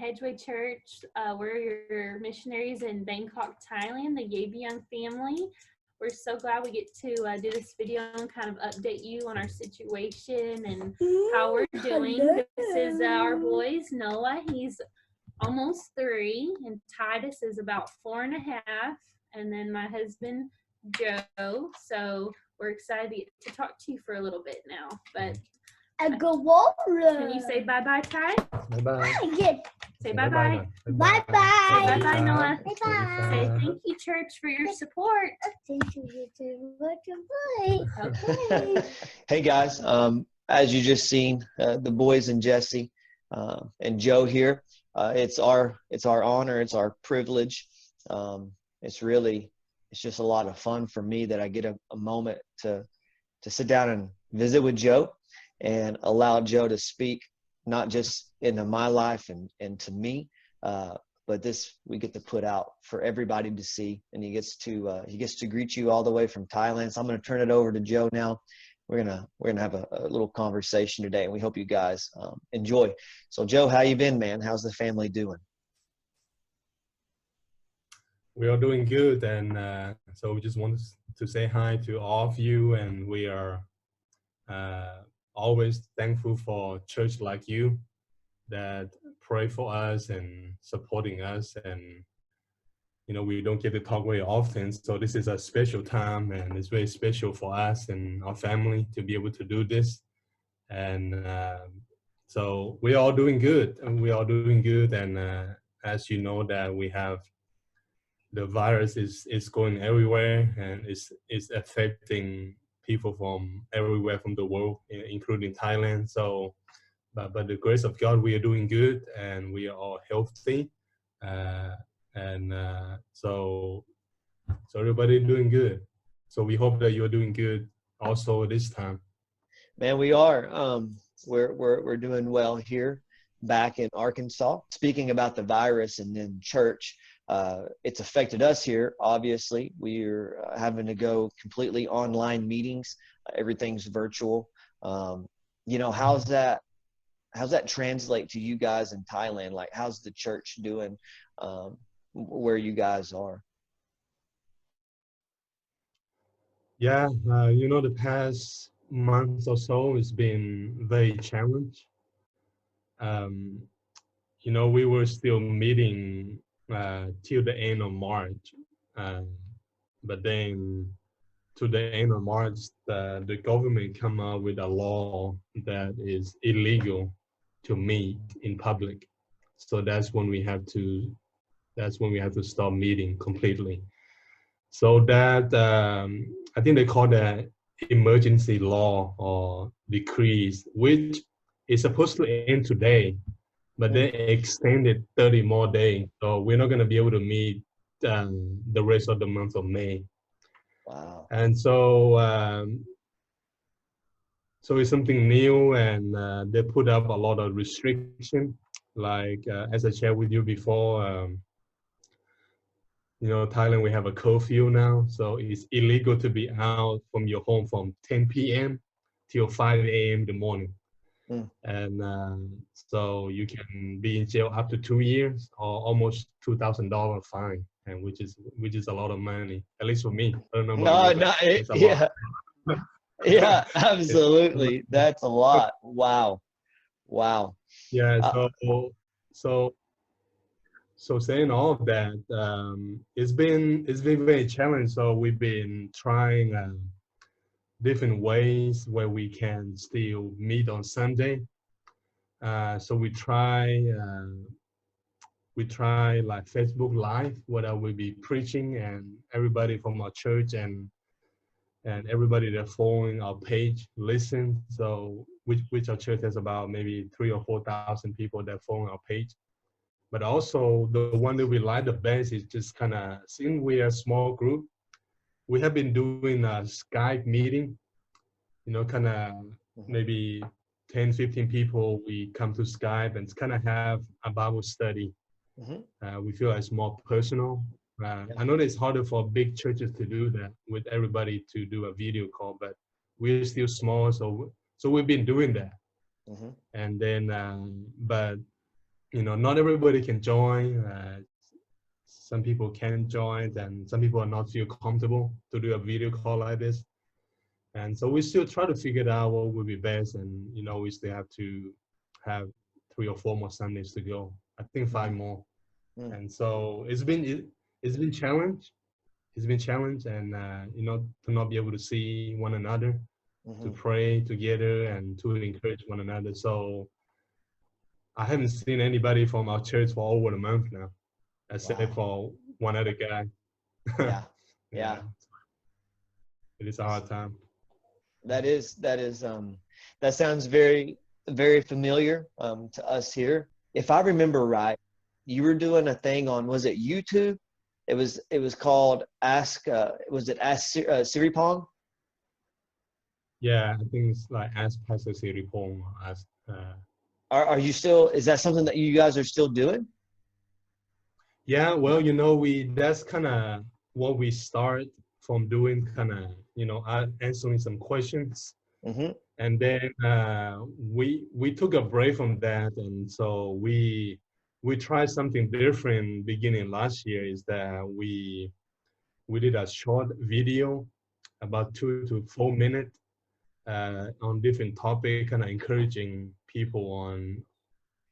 Edgeway Church. We're your missionaries in Bangkok, Thailand, the Yebyung family. We're so glad we get to do this video and kind of update you on our situation and how we're doing. This is our boys, Noah. He's almost 3, and Titus is about 4.5, and then my husband, Joe. So we're excited to talk to you for a little bit now. But can you say bye-bye, Ty? Bye-bye. Say bye-bye. Bye-bye. Say bye-bye, Noah. Bye-bye. Say thank you, church, for your support. Thank you. Okay. Hey guys, as you just seen, the boys and Jessie and Joe here. It's our honor. It's our privilege. It's just a lot of fun for me that I get a moment to sit down and visit with Joe and allow Joe to speak, not just into my life and to me, but this we get to put out for everybody to see, and he gets to greet you all the way from Thailand. So I'm going to turn it over to Joe now. We're gonna have a little conversation today, and we hope you guys enjoy. So Joe, how you been, man? How's the family doing? We are doing good, and so we just wanted to say hi to all of you, and we are always thankful for church like you that pray for us and supporting us. And you know, we don't get to talk very often, so this is a special time, and it's very special for us and our family to be able to do this. And so we are all doing good, and as you know, that we have the virus is going everywhere, and it's affecting people from everywhere from the world, including Thailand. So, but the grace of God, we are doing good, and we are all healthy, so everybody doing good. So we hope that you're doing good also this time. Man, we are. We're doing well here, back in Arkansas. Speaking about the virus and then church, it's affected us here. Obviously, we're having to go completely online meetings. Everything's virtual. You know, how's that translate to you guys in Thailand? Like, how's the church doing where you guys are? Yeah, you know, the past month or so has been very challenging. You know, we were still meeting till the end of March, but then to the end of March, the government come out with a law that is illegal to meet in public. So that's when we have to stop meeting completely. So that I think they call that emergency law or decrees, which is supposed to end today, but they extended 30 more days. So we're not going to be able to meet the rest of the month of May. Wow. And so it's something new, and they put up a lot of restriction. Like as I shared with you before, you know, Thailand, we have a curfew now. So it's illegal to be out from your home from 10 p.m. till 5 a.m. in the morning. And so you can be in jail up to 2 years or almost $2,000 fine, and which is a lot of money, at least for me. I don't know about yeah. Yeah, absolutely. That's a lot. Wow. Yeah. So saying all of that, it's been very challenging. So we've been trying different ways where we can still meet on Sunday. So we try like Facebook Live, where I will be preaching, and everybody from our church and everybody that following our page listen. So which our church has about maybe 3,000 or 4,000 people that follow our page. But also the one that we like the best is just kind of, since we are a small group, we have been doing a Skype meeting, you know, kind of maybe 10, 15 people, we come to Skype and kind of have a Bible study. We feel it's more personal. I know that it's harder for big churches to do that with everybody to do a video call, but we're still small, so we've been doing that. And then, but not everybody can join. Some people can join, and some people are not feel comfortable to do a video call like this. And so we still try to figure out what would be best, and we still have to have 3 or 4 more Sundays to go. I think 5 more. Mm. And so it's been challenge. It's been challenge, and to not be able to see one another, to pray together, and to encourage one another. So I haven't seen anybody from our church for over a month now, except for one other guy. Yeah. Yeah. It is a hard time. That sounds very, very familiar to us here. If I remember right, you were doing a thing on, was it YouTube? It was called Ask Siripong? Yeah, I think it's like Ask Pastor Siripong. Are you still, is that something that you guys are still doing? Yeah, well, that's kind of what we start from doing, kind of, answering some questions. Mm-hmm. And then we took a break from that, and so we tried something different beginning last year. Is that we did a short video, about 2 to 4 minutes, on different topic, kind of encouraging people on.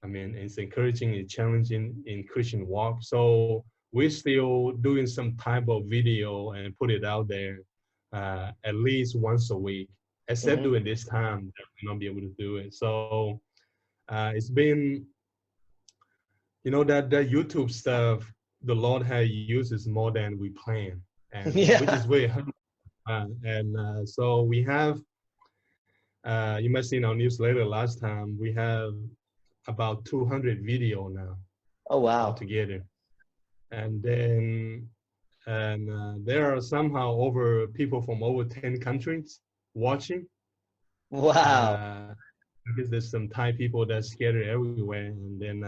It's encouraging and challenging in Christian walk. So we're still doing some type of video and put it out there at least once a week. Except during this time, that we not be able to do it. So it's been, that YouTube stuff, the Lord has uses more than we plan, and which is very humble. So we have, you might see in our newsletter last time, we have about 200 video now. Oh, wow. Altogether. And then, there are somehow over people from over 10 countries watching. Wow. Because there's some Thai people that's scattered everywhere. And then,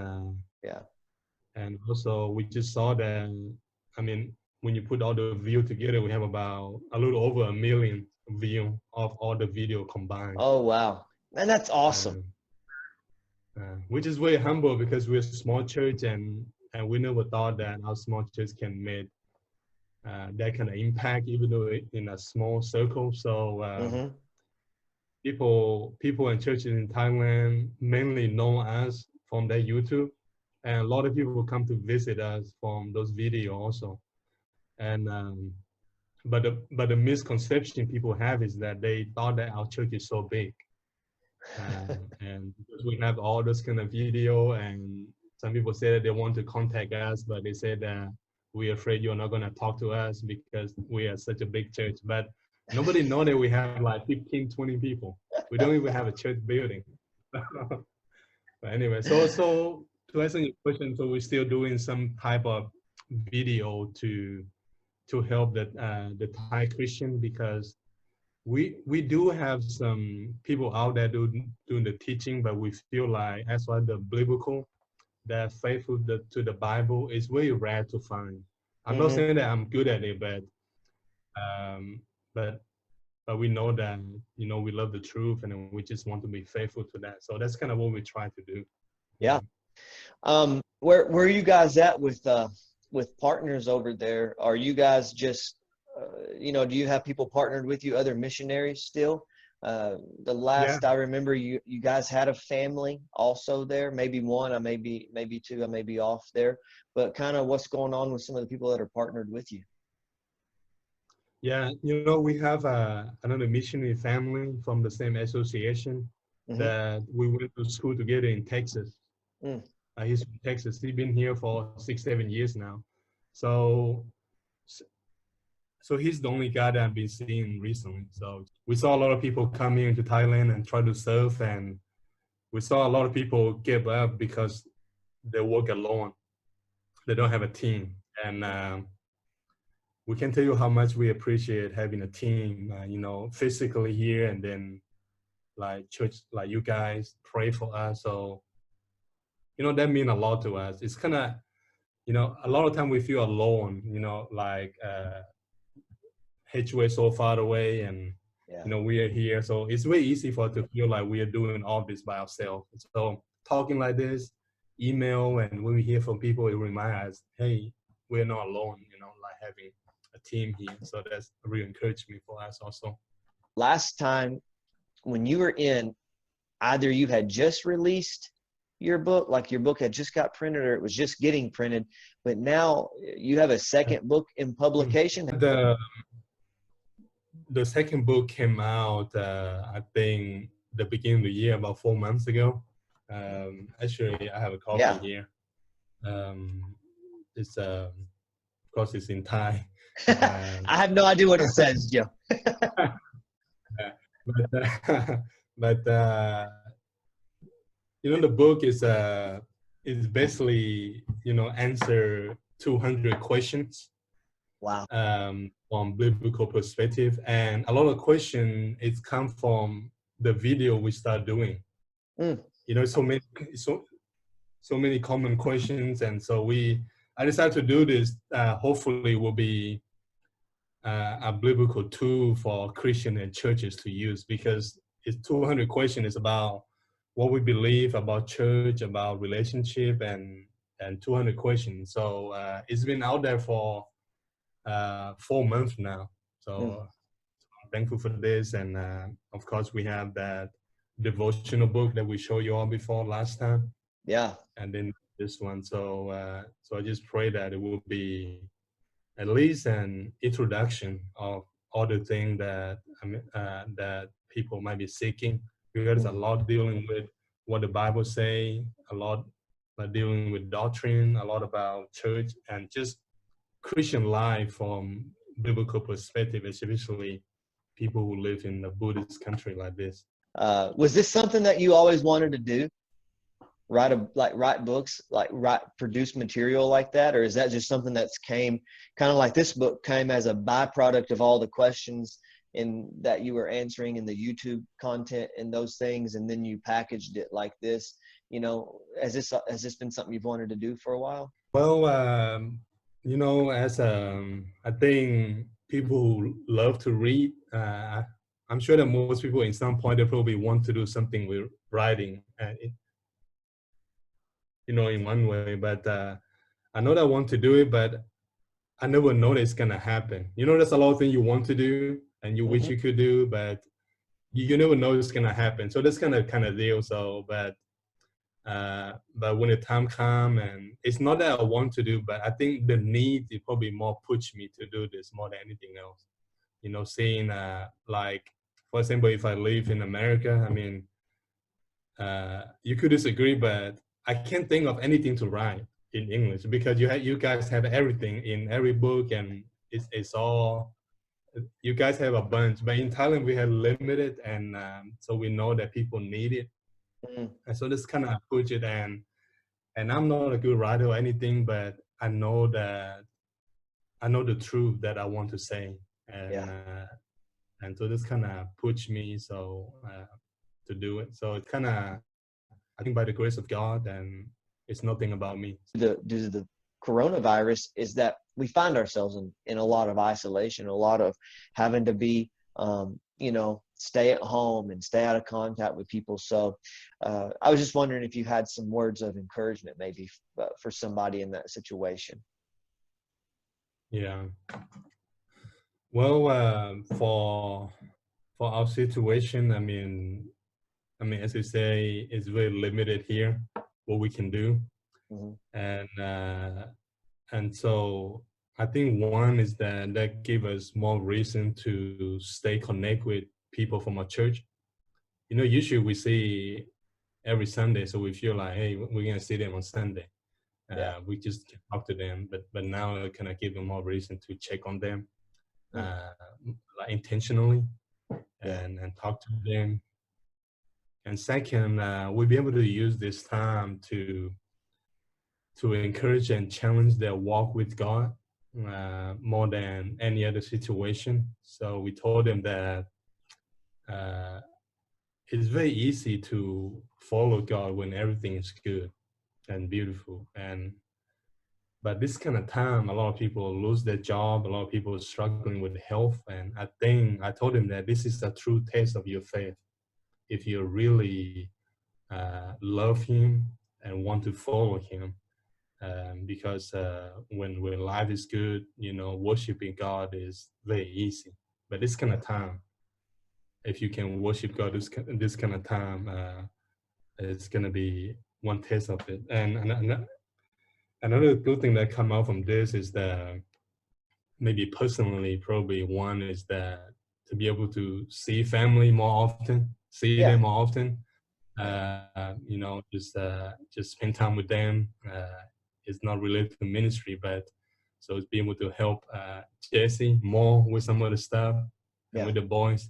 and also we just saw that, when you put all the view together, we have about a little over 1 million view of all the video combined. Oh, wow. And that's awesome. Which is very humble, because we're a small church, and we never thought that our small church can make that kind of impact, even though in a small circle. So people in churches in Thailand mainly know us from their YouTube, and a lot of people come to visit us from those videos also. And but the misconception people have is that they thought that our church is so big. And because we have all this kind of video, and some people say that they want to contact us, but they said that we're afraid you're not going to talk to us because we are such a big church. But nobody know that we have like 15, 20 people. We don't even have a church building. But anyway, so to answer your question, so we're still doing some type of video to help the Thai Christian, because we do have some people out there doing the teaching, but we feel like as well the biblical, that faithful to the Bible is very rare to find. I'm not saying that I'm good at it, but we know that we love the truth, and we just want to be faithful to that. So that's kind of what we try to do. Yeah. Where are you guys at with partners over there? Are you guys just do you have people partnered with you, other missionaries still? The last I remember, you guys had a family also there, maybe one, maybe two, I may be off there, but kind of what's going on with some of the people that are partnered with you? Yeah, we have another missionary family from the same association that we went to school together in Texas. He's from Texas. He's been here for 6-7 years now. So he's the only guy that I've been seeing recently. So we saw a lot of people come here into Thailand and try to serve, and we saw a lot of people give up because they work alone. They don't have a team. And we can tell you how much we appreciate having a team, physically here, and then like church, like you guys pray for us. So, that means a lot to us. It's kind of, a lot of time we feel alone, like HUA so far away, and we are here. So it's very easy for us to feel like we are doing all this by ourselves. So talking like this, email, and when we hear from people, it reminds us, hey, we're not alone, you know, like having a team here. So that's really encouragement for us also. Last time when you were in, either you had just released your book, like your book had just got printed, or it was just getting printed, but now you have a second book in publication. The second book came out, I think, the beginning of the year, about 4 months ago. Actually, I have a copy here. It's of course it's in Thai. I have no idea what it says, Joe. but you know, the book is basically, you know, answer 200 questions. Wow. From biblical perspective, and a lot of questions it's come from the video we start doing. You know, so many common questions, and so I decided to do this. Hopefully, will be a biblical tool for Christian and churches to use, because it's 200 questions. It's about what we believe about church, about relationship, and 200 questions. So it's been out there for 4 months now. So I'm thankful for this. And of course, we have that devotional book that we showed you all before last time. Yeah. And then this one. So I just pray that it will be at least an introduction of all the things that that people might be seeking. Because a lot dealing with what the Bible say, a lot dealing with doctrine, a lot about church, and just Christian life from biblical perspective, especially people who live in a Buddhist country like this. Was this something that you always wanted to do? Write books, produce material like that? Or is that just something that's came kind of like this book came as a byproduct of all the questions that you were answering in the YouTube content and those things, and then you packaged it like this? You know, has this been something you've wanted to do for a while? Well, you know, as I think people who love to read, I'm sure that most people in some point they probably want to do something with writing, you know, in one way. But I know that I want to do it, but I never know that it's gonna happen. You know, there's a lot of things you want to do and you wish you could do, but you never know it's gonna happen. So that's kind of deal. So, but when the time comes, and it's not that I want to do, but I think the need is probably more push me to do this more than anything else. You know, seeing like, for example, if I live in America, I mean, you could disagree, but I can't think of anything to write in English, because you guys have everything in every book, and it's all, you guys have a bunch. But in Thailand we have limited, and so we know that people need it. And so this kind of push it, and I'm not a good writer or anything, but I know the truth that I want to say, and so this kind of pushed me to do it. So it's kind of, I think, by the grace of God, and it's nothing about me. Due to the coronavirus, is that we find ourselves in a lot of isolation, a lot of having to be, you know, stay at home and stay out of contact with people. So I was just wondering if you had some words of encouragement maybe for somebody in that situation. Yeah. Well, for our situation, I mean, as you say, it's very limited here what we can do, and so I think one is that give us more reason to stay connected with people from our church. You know, usually we see every Sunday, so we feel like, hey, we're gonna see them on Sunday. We just talk to them, but now it kind of give them more reason to check on them, like intentionally, and talk to them. And second, we'll be able to use this time to encourage and challenge their walk with God more than any other situation. So we told them that it's very easy to follow God when everything is good and beautiful. But this kind of time, a lot of people lose their job, a lot of people are struggling with health. And I think I told them that this is a true test of your faith. If you really love Him want to follow him. Because when life is good, worshiping God is very easy. But this kind of time, if you can worship God this kind of time, it's gonna be one taste of it. And another good thing that come out from this is that maybe personally, probably one is that to be able to see family more often, see them more often. Just spend time with them. It's not related to ministry, but so it's being able to help Jessie more with some of the stuff and with the boys.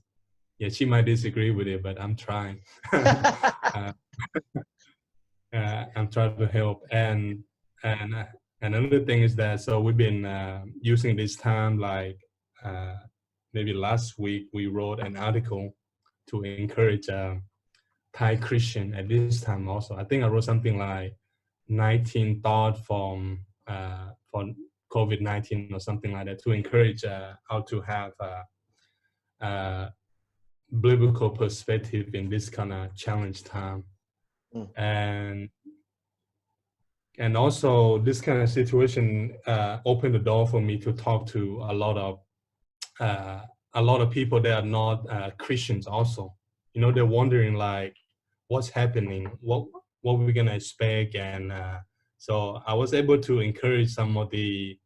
Yeah, she might disagree with it, but I'm trying. I'm trying to help. And another thing is that, so we've been using this time, like maybe last week we wrote an article to encourage Thai Christian at this time also. I think I wrote something like 19 thoughts from COVID-19 or something like that, to encourage how to have biblical perspective in this kind of challenge time. And also this kind of situation opened the door for me to talk to a lot of people that are not Christians also. They're wondering like, what's happening, what we're gonna expect, and so I was able to encourage some of the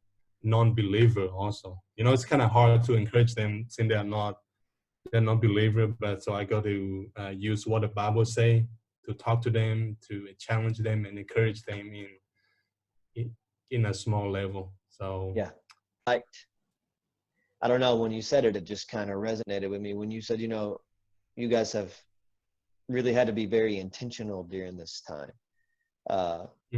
non-believer also. It's kind of hard to encourage them since they're not believer, but so I got to use what the Bible say to talk to them, to challenge them and encourage them in a small level. So I don't know, when you said it, it just kind of resonated with me when you said, you guys have really had to be very intentional during this time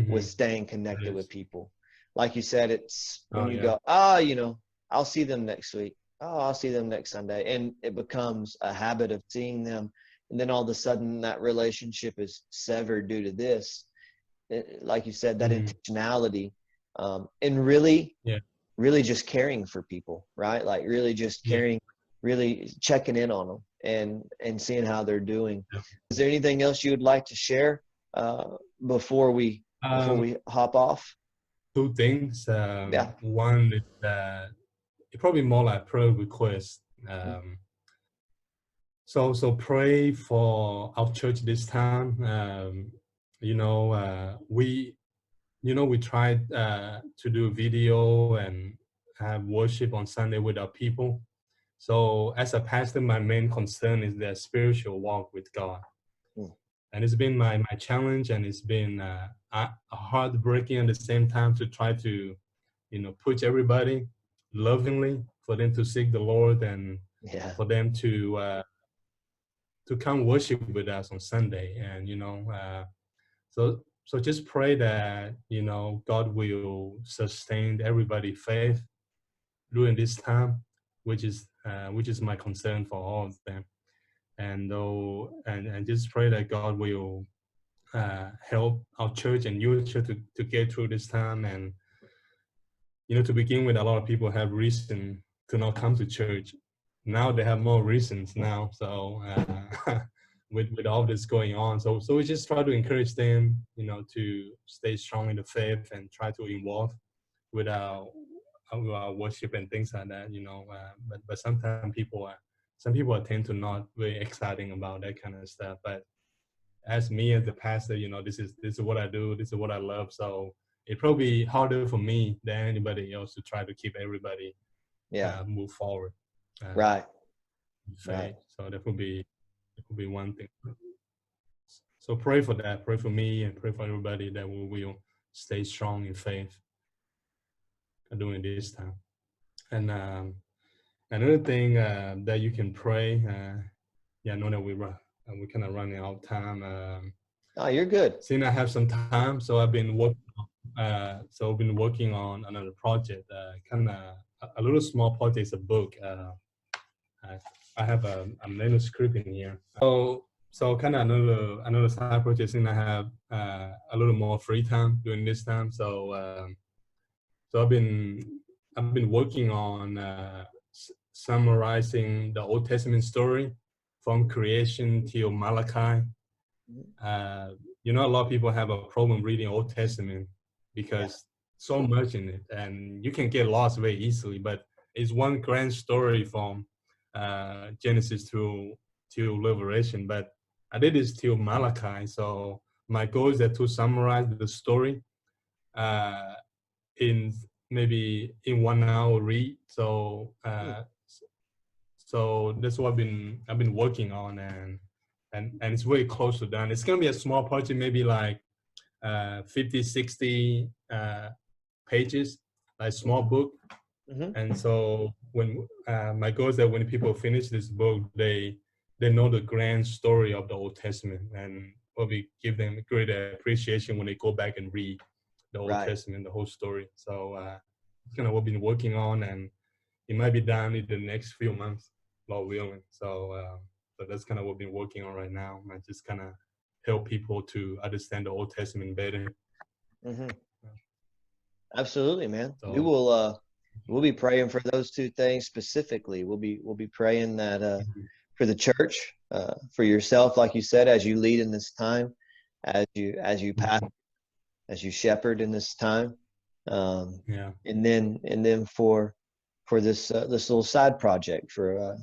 with staying connected with people. Like you said, it's when you go, I'll see them next week. Oh, I'll see them next Sunday. And it becomes a habit of seeing them. And then all of a sudden that relationship is severed due to this. Like you said, that intentionality and really just caring for people, right? Like really just caring, really checking in on them and seeing how they're doing. Is there anything else you would like to share before we hop off? Two things. One is that it's probably more like prayer request. So pray for our church this time. We tried to do video and have worship on Sunday with our people. So as a pastor, my main concern is their spiritual walk with God. And it's been my challenge, and it's been heartbreaking at the same time to try to, push everybody lovingly for them to seek the Lord and for them to come worship with us on Sunday. And, so just pray that, God will sustain everybody's faith during this time, which is my concern for all of them. And just pray that God will help our church and your church to get through this time. And, to begin with, a lot of people have reason to not come to church. Now they have more reasons now. So with all this going on, so we just try to encourage them, to stay strong in the faith and try to involve with our worship and things like that. But sometimes some people tend to not very exciting about that kind of stuff. But as me as the pastor, this is what I do, this is what I love. So it's probably harder for me than anybody else to try to keep everybody move forward. Right. So that could be one thing. So pray for that. Pray for me and pray for everybody that we will stay strong in faith during this time. And another thing that you can pray. I know that we're kind of running out of time. Oh, you're good. Since I have some time, so I've been working. I've been working on another project, kind of a little small project. It's a book. I have a manuscript in here. So kind of another side project, and I have a little more free time during this time. So I've been working on summarizing the Old Testament story from creation till Malachi. you know, a lot of people have a problem reading Old Testament because so much in it, and you can get lost very easily. But it's one grand story from Genesis to Revelation. But I did this till Malachi, so my goal is that to summarize the story in maybe in 1 hour read. So so that's what I've been working on, and it's very close to done. It's gonna be a small project, maybe like 50, 60 pages, like small book. And so when my goal is that when people finish this book, they know the grand story of the Old Testament, and probably give them great appreciation when they go back and read the Old Testament, the whole story. So it's kind of what I've been working on, and it might be done in the next few months, Lord willing. So so that's kind of what I've been working on right now. I just kind of help people to understand the Old Testament better. Absolutely, man. So, We will we'll be praying for those two things specifically. We'll be praying that for the church, for yourself, like you said, as you lead in this time, as you pastor, as you shepherd in this time, and then for this this little side project for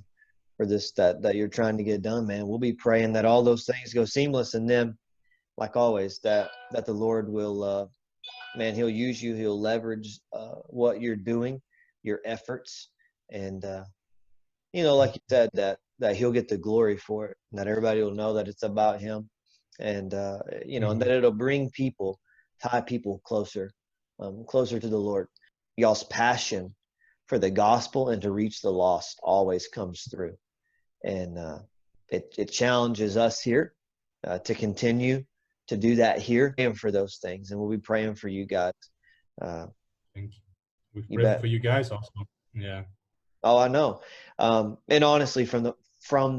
this that you're trying to get done, man. We'll be praying that all those things go seamless, and then, like always, that the Lord will, man, He'll use you. He'll leverage what you're doing, your efforts, and you know, like you said, that He'll get the glory for it, and that everybody will know that it's about Him, and you know, and that it'll bring people, tie people closer to the Lord. Y'all's passion for the gospel and to reach the lost always comes through, and it challenges us here to continue to do that here, and for those things, and we'll be praying for you guys. Thank you. We pray for you guys also. Yeah. Oh, I know. And honestly, from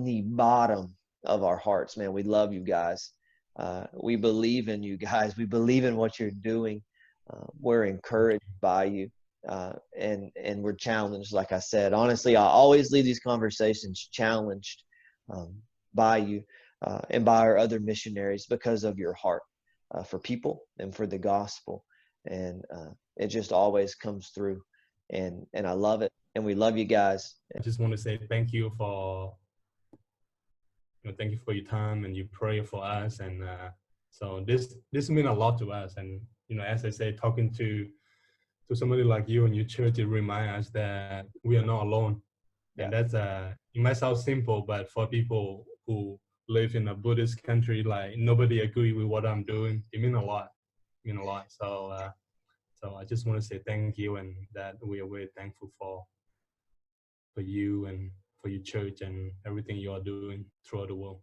the bottom of our hearts, man, we love you guys. We believe in you guys. We believe in what you're doing. We're encouraged by you, and we're challenged. Like I said, honestly, I always leave these conversations challenged by you and by our other missionaries because of your heart for people and for the gospel, and it just always comes through, and I love it, and we love you guys. I just want to say thank you for your time and your prayer for us, and so this means a lot to us. And you know, as I say, talking to somebody like you and your church, it reminds us that we are not alone. And that's it might sound simple, but for people who live in a Buddhist country, like nobody agree with what I'm doing, it means a lot. So so I just want to say thank you, and that we are very thankful for you and for your church and everything you are doing throughout the world.